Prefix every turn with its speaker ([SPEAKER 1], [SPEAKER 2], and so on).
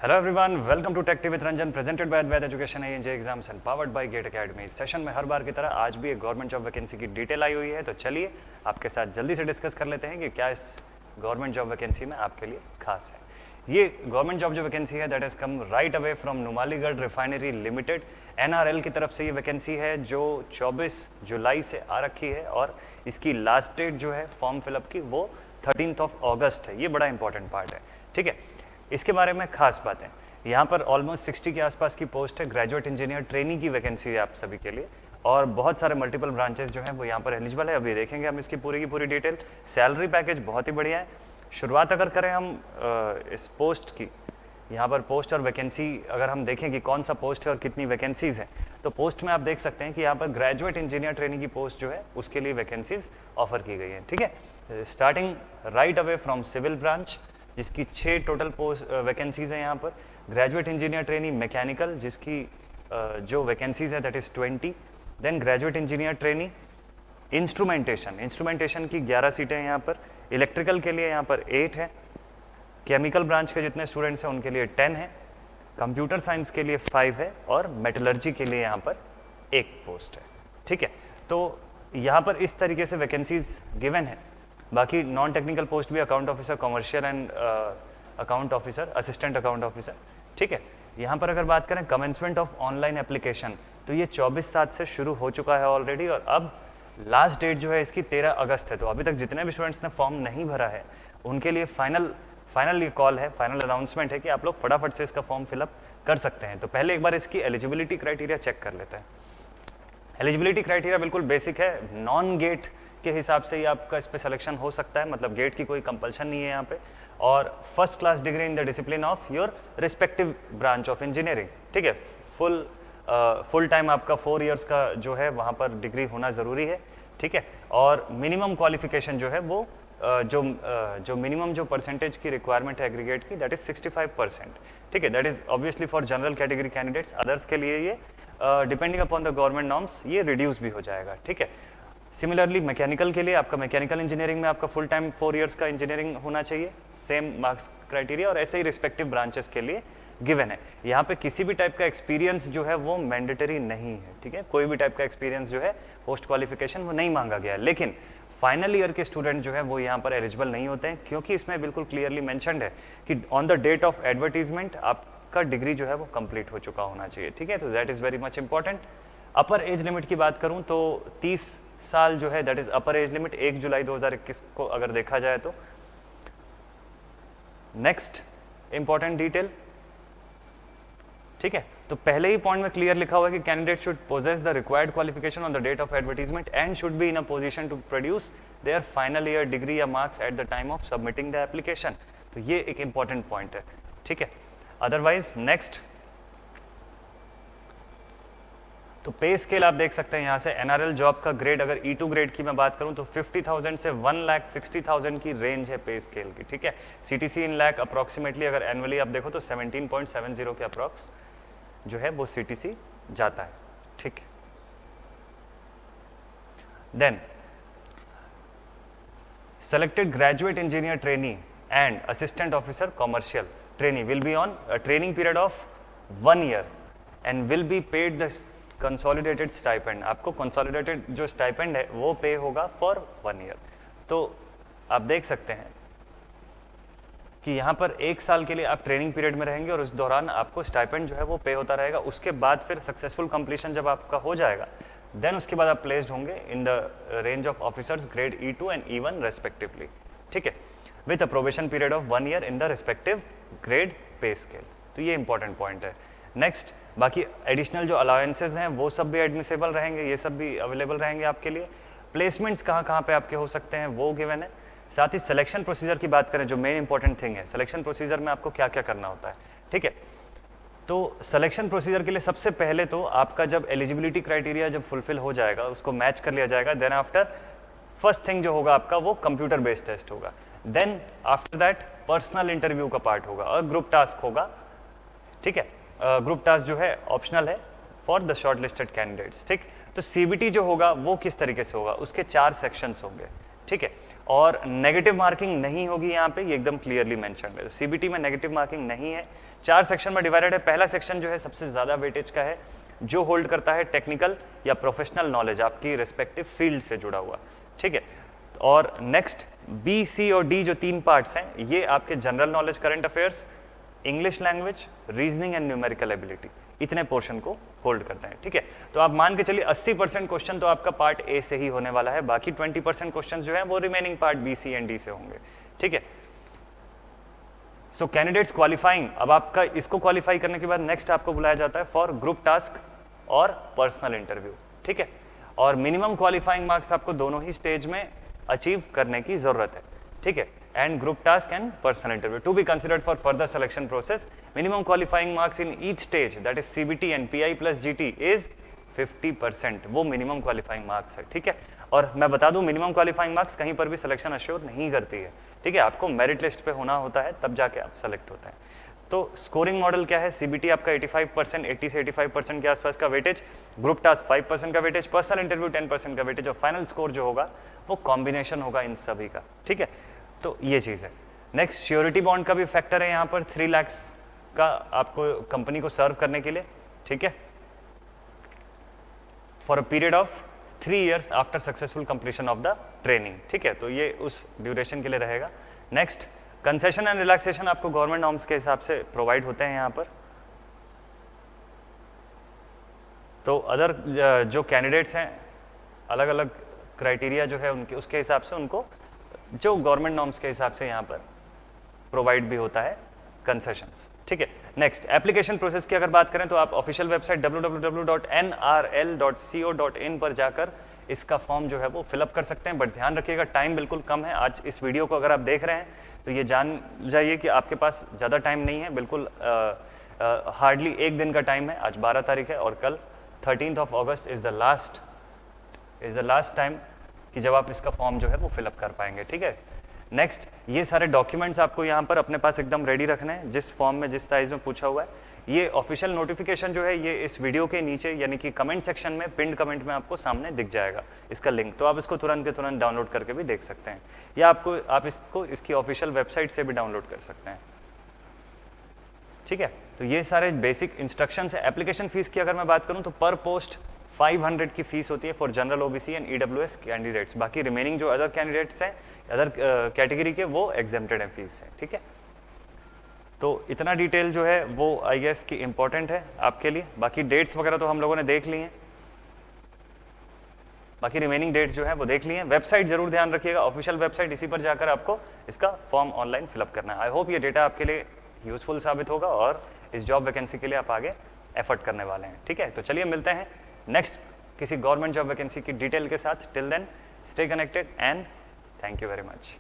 [SPEAKER 1] Hello everyone, welcome to Tech Tea with Ranjan, presented by Advait education agency exams and powered by GATE Academy. इस session में हर बार की तरह आज भी एक गवर्नमेंट जॉब वैकेंसी की डिटेल आई हुई है, तो चलिए आपके साथ जल्दी से डिस्कस कर लेते हैं कि क्या इस गवर्नमेंट जॉब वैकेंसी में आपके लिए खास है। ये गवर्नमेंट जॉब जो वैकेंसी है that has come right away from Numaligarh refinery limited, NRL की तरफ से ये वैकेंसी है जो 24 जुलाई से आ रखी है और इसकी लास्ट डेट जो है फॉर्म फिलअप की वो 13 अगस्त है। ये बड़ा इंपॉर्टेंट पार्ट है, ठीक है। इसके बारे में खास बातें, यहाँ पर ऑलमोस्ट 60 के आसपास की पोस्ट है, ग्रेजुएट इंजीनियर ट्रेनिंग की वैकेंसी है आप सभी के लिए, और बहुत सारे मल्टीपल ब्रांचेस जो हैं वो यहाँ पर एलिजिबल है। अभी देखेंगे हम इसकी पूरी की पूरी डिटेल। सैलरी पैकेज बहुत ही बढ़िया है। शुरुआत अगर करें हम इस पोस्ट की, यहाँ पर पोस्ट और वैकेंसी अगर हम देखें कि कौन सा पोस्ट है और कितनी वैकेंसीज हैं, तो पोस्ट में आप देख सकते हैं कि यहाँ पर ग्रेजुएट इंजीनियर ट्रेनिंग की पोस्ट जो है उसके लिए वैकेंसीज ऑफर की गई हैं, ठीक है। Starting right away from civil branch, जिसकी 6 टोटल पोस्ट वैकेंसीज हैं यहाँ पर। ग्रेजुएट इंजीनियर ट्रेनिंग मैकेनिकल, जिसकी जो वैकेंसीज है that is 20। Then graduate engineer training instrumentation की 11 सीटें हैं यहाँ पर। इलेक्ट्रिकल के लिए यहाँ पर 8 है। केमिकल ब्रांच के जितने स्टूडेंट्स हैं उनके लिए 10 है। कंप्यूटर साइंस के लिए 5 है और मेटलर्जी के लिए यहाँ पर 1 पोस्ट है, ठीक है। तो यहाँ पर इस तरीके से वैकेंसीज गिवन है। बाकी नॉन टेक्निकल पोस्ट भी account officer, commercial and account officer, assistant account officer, ठीक है। यहाँ पर अगर बात करें कमेंसमेंट ऑफ ऑनलाइन एप्लीकेशन, तो ये 24/7 से शुरू हो चुका है ऑलरेडी और अब लास्ट डेट जो है इसकी 13 अगस्त है। तो अभी तक जितने भी स्टूडेंट्स ने फॉर्म नहीं भरा है उनके लिए फाइनल ये कॉल है, फाइनल अनाउंसमेंट है कि आप लोग फटाफट से इसका फॉर्म फिलअप कर सकते हैं। तो पहले एक बार इसकी एलिजिबिलिटी क्राइटेरिया चेक कर लेते हैं। एलिजिबिलिटी क्राइटेरिया बिल्कुल बेसिक है, नॉन गेट के हिसाब से ही आपका इस पर सिलेक्शन हो सकता है, मतलब गेट की कोई कंपल्शन नहीं है यहाँ पे। और first class degree in the discipline of your respective branch of engineering, ठीक है। फुल टाइम आपका 4 इयर्स का जो है वहाँ पर डिग्री होना ज़रूरी है, ठीक है। और मिनिमम क्वालिफिकेशन जो है वो जो मिनिमम जो परसेंटेज की रिक्वायरमेंट है एग्रीगेट की दैट इज 65%, ठीक है। That is obviously for general category candidates. Others के लिए ये depending upon the government norms ये रिड्यूस भी हो जाएगा, ठीक है। सिमिलरली मैकेनिकल के लिए आपका मैकेनिकल इंजीनियरिंग में आपका फुल टाइम 4 इयर्स का इंजीनियरिंग होना चाहिए, सेम मार्क्स क्राइटेरिया, और ऐसे ही रिस्पेक्टिव ब्रांचेस के लिए गिवन है। यहाँ पे किसी भी टाइप का एक्सपीरियंस जो है वो मैंडेटरी नहीं है, ठीक है। कोई भी टाइप का एक्सपीरियंस जो है पोस्ट क्वालिफिकेशन वो नहीं मांगा गया है। लेकिन फाइनल ईयर के स्टूडेंट जो है वो यहाँ पर एलिजिबल नहीं होते हैं, क्योंकि इसमें बिल्कुल क्लियरली मेंशन्ड है कि on the date of advertisement आपका डिग्री जो है वो कंप्लीट हो चुका होना चाहिए, ठीक है। तो that is very much important. Upper age limit की बात करूँ तो 30 साल जो है that is upper age limit 1 जुलाई 2021 को अगर देखा जाए तो। नेक्स्ट इंपॉर्टेंट डिटेल, ठीक है। तो पहले ही पॉइंट में क्लियर लिखा हुआ है कि candidate should possess the required qualification on the date of advertisement and should be in a position to produce their final year degree या marks at the time of submitting the application. तो ये एक important point है, ठीक है। Otherwise next, तो पे scale आप देख सकते हैं यहाँ से। NRL जॉब का ग्रेड अगर E2 ग्रेड की मैं बात करूँ तो 50,000 से 1,60,000 की रेंज है पे स्केल की, ठीक है। CTC इन लैक अप्रॉक्सीमेटली अगर एनुअली आप देखो तो 17.70 के अप्रॉक्स जो है वो CTC जाता है, ठीक है। Then selected graduate engineer trainee and assistant officer commercial trainee will be on a training period of 1 year and will be paid the consolidated stipend। आपको consolidated जो stipend है वो पे होगा for 1 year। तो आप देख सकते हैं कि यहाँ पर 1 साल के लिए आप ट्रेनिंग पीरियड में रहेंगे और उस दौरान आपको स्टाइपेंड जो है वो पे होता रहेगा। उसके बाद फिर सक्सेसफुल कंप्लीशन जब आपका हो जाएगा देन उसके बाद आप प्लेस्ड होंगे in the range of officers grade E2 and E1 respectively, ठीक है, with a probation period of 1 year in the respective grade pay scale. तो ये इंपॉर्टेंट पॉइंट है। नेक्स्ट, बाकी एडिशनल जो अलाउंसेस हैं वो सब भी एडमिसेबल रहेंगे, ये सब भी अवेलेबल रहेंगे आपके लिए। प्लेसमेंट्स कहाँ पे आपके हो सकते हैं वो गिवन है। साथ ही सिलेक्शन प्रोसीजर की बात करें, जो मेन इंपॉर्टेंट थिंग है, सिलेक्शन प्रोसीजर में आपको क्या क्या करना होता है, ठीक है। तो सिलेक्शन प्रोसीजर के लिए सबसे पहले तो आपका जब एलिजिबिलिटी क्राइटेरिया जब फुलफिल हो जाएगा, उसको मैच कर लिया जाएगा, देन आफ्टर फर्स्ट थिंग जो होगा आपका वो कंप्यूटर बेस्ड टेस्ट होगा। Then after that personal interview का पार्ट होगा और ग्रुप टास्क होगा, ठीक है। ग्रुप टास्क जो है ऑप्शनल है for the short listed candidates, ठीक। तो CBT जो होगा वो किस तरीके से होगा, उसके 4 सेक्शंस होंगे, ठीक है। और नेगेटिव मार्किंग नहीं होगी यहाँ पे, ये एकदम क्लियरली मेंशन है। सीबीटी में नेगेटिव मार्किंग नहीं है। 4 सेक्शन में डिवाइडेड है। पहला सेक्शन जो है सबसे ज्यादा वेटेज का है, जो होल्ड करता है टेक्निकल या प्रोफेशनल नॉलेज आपकी रिस्पेक्टिव फील्ड से जुड़ा हुआ, ठीक है। और नेक्स्ट बी, सी और डी जो 3 पार्ट्स हैं, ये आपके general knowledge, current affairs, English language, reasoning and numerical ability, इतने पोर्शन को होल्ड करते हैं, ठीक है। तो आप मान के चलिए 80% क्वेश्चन तो आपका पार्ट ए से ही होने वाला है, बाकी 20% क्वेश्चन जो है वो remaining part B, C and D से होंगे, ठीक है। सो कैंडिडेट्स क्वालिफाइंग, अब आपका इसको क्वालिफाई करने के बाद नेक्स्ट आपको बुलाया जाता है फॉर ग्रुप टास्क और पर्सनल इंटरव्यू, ठीक है। और मिनिमम क्वालिफाइंग मार्क्स आपको दोनों ही स्टेज में अचीव करने की जरूरत है, ठीक है। And group task and personal interview to be considered for further selection process, minimum qualifying marks in each stage that is CBT and PI plus GT is 50%, वो मिनिमम क्वालिफाइंग मार्क्स है, ठीक है। और मैं बता दूं मिनिमम क्वालिफाइंग मार्क्स कहीं पर भी सिलेक्शन अश्योर नहीं करती है, ठीक है। आपको मेरिट लिस्ट पे होना होता है, तब जाके आप सेलेक्ट होते हैं। तो स्कोरिंग मॉडल क्या है, सीबीटी आपका 85%, 80 से 85% के आसपास का वेटेज, ग्रुप टास्क 5% का वेटेज, पर्सनल इंटरव्यू 10% का वेटेज, और फाइनल स्कोर जो होगा वो कॉम्बिनेशन होगा इन सभी का, ठीक है। तो ये चीज़ है। नेक्स्ट श्योरिटी बॉन्ड का भी फैक्टर है यहाँ पर, 3 लाख का आपको कंपनी को सर्व करने के लिए, ठीक है, for a period of 3 years after successful completion of the training, ठीक है। तो ये उस ड्यूरेशन के लिए रहेगा। नेक्स्ट कंसेशन एंड रिलैक्सेशन आपको गवर्नमेंट नॉर्म्स के हिसाब से प्रोवाइड होते हैं यहाँ पर। तो अदर जो कैंडिडेट्स हैं, अलग अलग क्राइटेरिया जो है उनके, उसके हिसाब से उनको जो गवर्नमेंट नॉर्म्स के हिसाब से यहाँ पर प्रोवाइड भी होता है कंसेशंस, ठीक है। नेक्स्ट एप्लीकेशन प्रोसेस की अगर बात करें तो आप ऑफिशियल वेबसाइट www.nrl.co.in पर जाकर इसका फॉर्म जो है वो फिलअप कर सकते हैं, बट ध्यान रखिएगा टाइम बिल्कुल कम है। आज इस वीडियो को अगर आप देख रहे हैं तो ये जान जाइए कि आपके पास ज़्यादा टाइम नहीं है, बिल्कुल हार्डली 1 दिन का टाइम है। आज 12 तारीख है और कल 13 अगस्त इज द लास्ट टाइम कि जब आप इसका फॉर्म जो है वो फिलअप कर पाएंगे, ठीक है। नेक्स्ट ये सारे डॉक्यूमेंट्स आपको यहाँ पर अपने पास एकदम रेडी रखने हैं, जिस फॉर्म में जिस साइज में पूछा हुआ है। ये ऑफिशियल नोटिफिकेशन जो है ये इस वीडियो के नीचे यानी कि कमेंट सेक्शन में, पिन्ड कमेंट में आपको सामने दिख जाएगा इसका लिंक, तो आप इसको तुरंत के तुरंत डाउनलोड करके भी देख सकते हैं, या आप इसको इसकी ऑफिशियल वेबसाइट से भी डाउनलोड कर सकते हैं, ठीक है। तो ये सारे बेसिक इंस्ट्रक्शंस है। एप्लीकेशन फीस की अगर मैं बात करूँ तो पर पोस्ट 500 की फीस होती है for general OBC and EWS candidates. बाकी रिमेनिंग जो अदर कैंडिडेट्स हैं, अदर कैटेगरी के, वो एग्जेम्प्टेड है फीस से, ठीक है। तो इतना डिटेल जो है वो आई गेस कि इंपॉर्टेंट है आपके लिए। बाकी डेट्स वगैरह तो हम लोगों ने देख ली हैं, बाकी रिमेनिंग डेट्स जो है वो देख ली हैं। वेबसाइट जरूर ध्यान रखिएगा, ऑफिशियल वेबसाइट, इसी पर जाकर आपको इसका फॉर्म ऑनलाइन फिलअप करना है। आई होप ये डेटा आपके लिए यूजफुल साबित होगा और इस जॉब वैकेंसी के लिए आप आगे एफर्ट करने वाले हैं, ठीक है। तो चलिए मिलते हैं नेक्स्ट किसी गवर्नमेंट जॉब वैकेंसी की डिटेल के साथ। Till then stay connected and thank you very much.